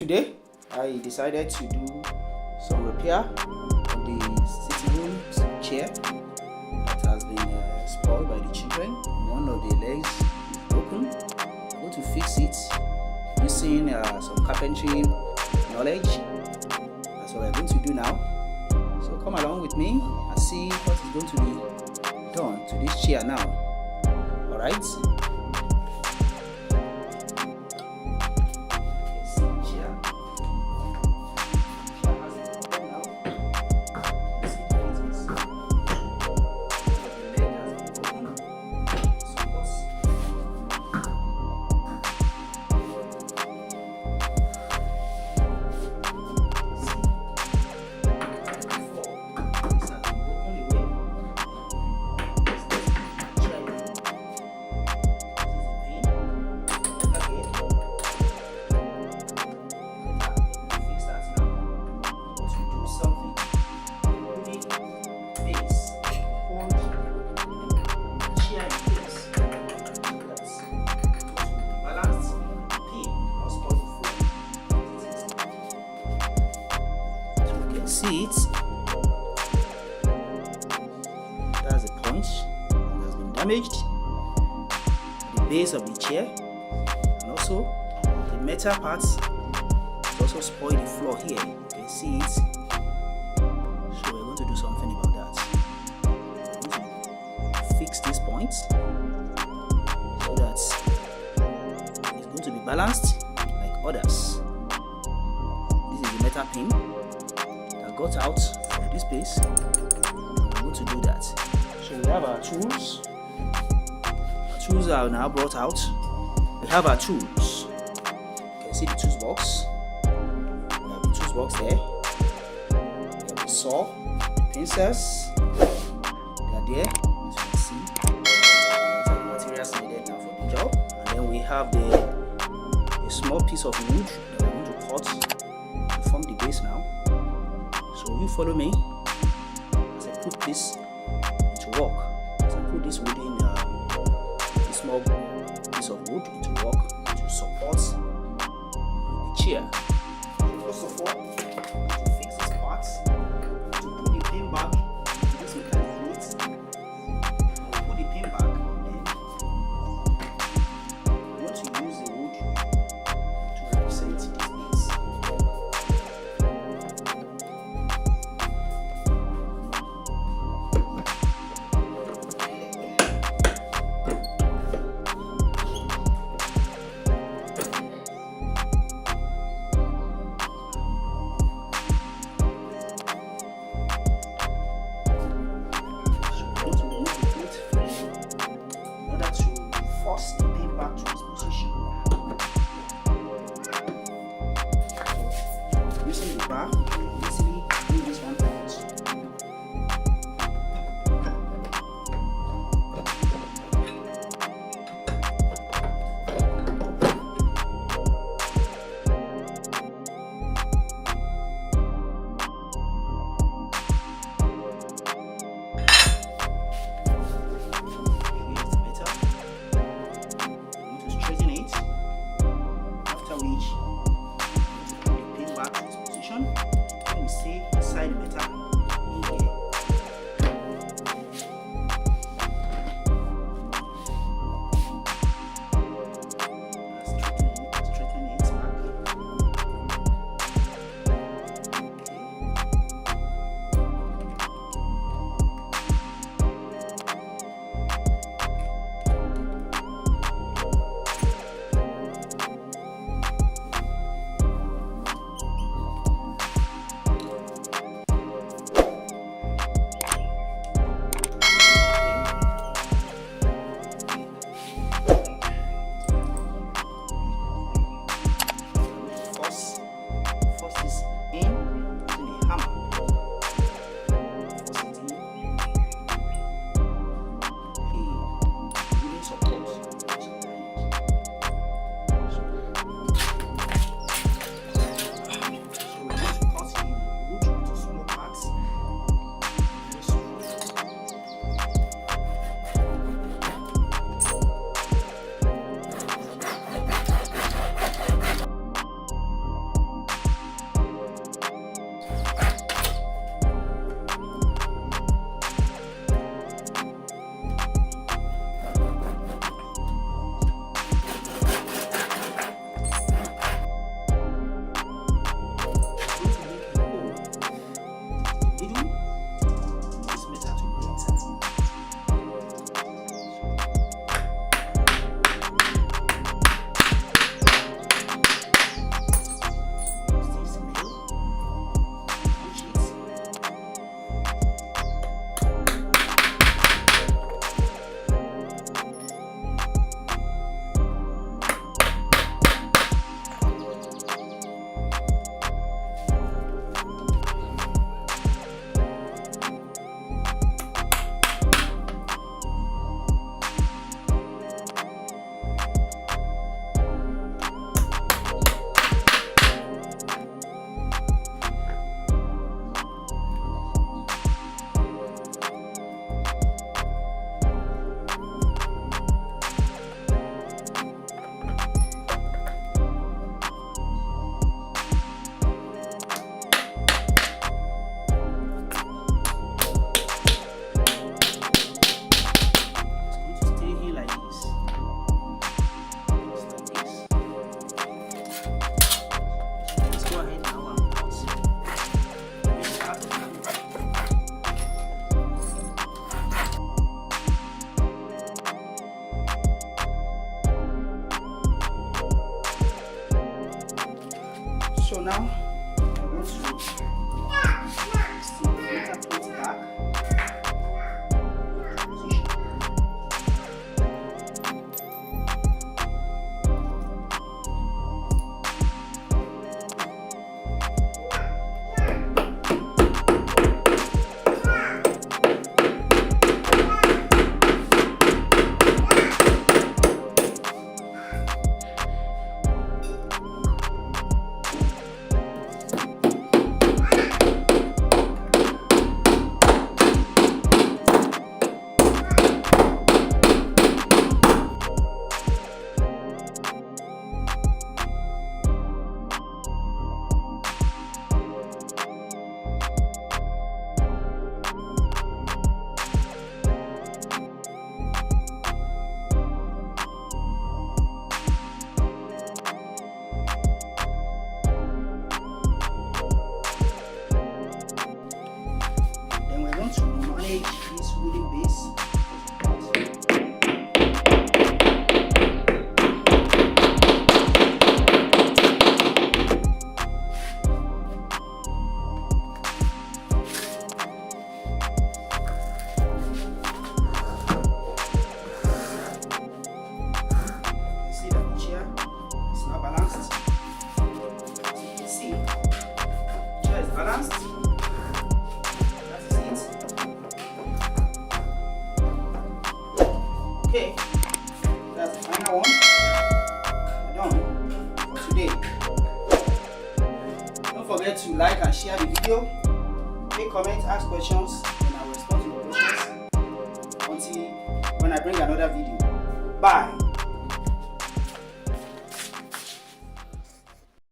Today I decided to do some repair on the sitting room chair that has been spoiled by the children. One of the legs is broken. I'm going to fix it using some carpentry knowledge. That's what we're going to do now. So come along with me and see what is going to be done to this chair now. Alright? See it, that's a punch that has been damaged the base of the chair, and also the metal parts has also spoiled the floor here. You can see it. So we're going to do something about that. We're going to fix these points so that it's going to be balanced like others. This is the metal pin got out of this space. We're going to do that. So we have our tools. Our tools are now brought out. We have our tools. You can see the tools box. We have the tools box there. We have the saw, the pincers. They are there, as you can see. These are the materials needed now for the job. And then we have a small piece of wood that we're going to cut to form the base now. So you follow me as I put this into work. As I put this wood in a small piece of wood into work to support the chair. First of all, to fix these parts, to put the pin back into this mechanism, I'll put the pin back, then I want to use the wood to represent this base. Using the bar, easily do this one out. Here's the metal. I'm going to straighten it. After which, put the pin back to its position. So now I'm going to stick the metal plate back. To manage this wooden base. See that the chair is not balanced. See, the chair is balanced. Okay, that's the final one. We're done for today. Don't forget to like and share the video. Make comments, ask questions, and I will respond to your questions until when I bring another video. Bye.